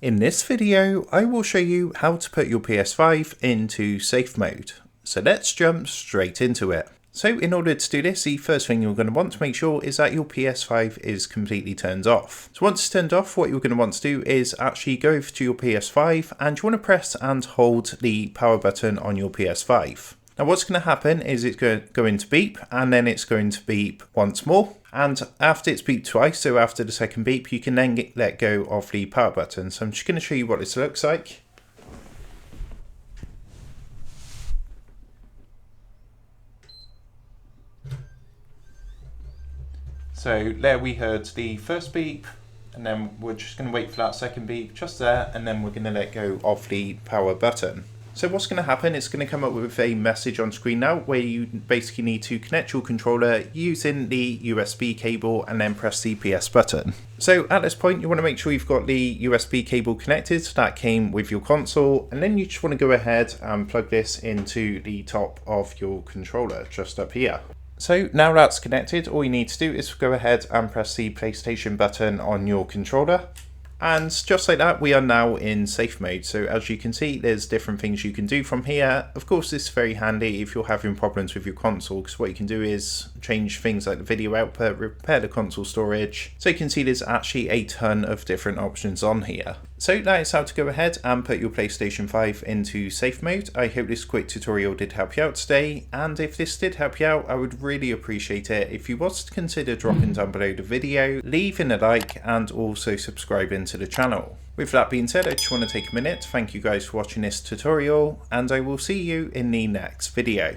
In this video, I will show you how to put your PS5 into safe mode. So let's jump straight into it. So in order to do this, the first thing you're going to want to make sure is that your PS5 is completely turned off. So once it's turned off, what you're going to want to do is actually go over to your PS5 and you want to press and hold the power button on your PS5. Now what's going to happen is it's going to beep and then it's going to beep once more. And after it's beeped twice, so after the second beep, you can then let go of the power button. So I'm just going to show you what this looks like. So there we heard the first beep, and then we're just going to wait for that second beep just there, and then we're going to let go of the power button. So what's going to happen, it's going to come up with a message on screen now where you basically need to connect your controller using the USB cable and then press the PS button. So at this point you want to make sure you've got the USB cable connected that came with your console, and then you just want to go ahead and plug this into the top of your controller just up here. So now that's connected, all you need to do is go ahead and press the PlayStation button on your controller. And just like that, we are now in safe mode. So as you can see, there's different things you can do from here. Of course, this is very handy if you're having problems with your console, because what you can do is change things like the video output, repair the console storage. So you can see there's actually a ton of different options on here. So that is how to go ahead and put your PlayStation 5 into safe mode. I hope this quick tutorial did help you out today, and if this did help you out, I would really appreciate it if you was to consider dropping down below the video, leaving a like, and also subscribing to the channel. With that being said, I just want to take a minute to thank you guys for watching this tutorial, and I will see you in the next video.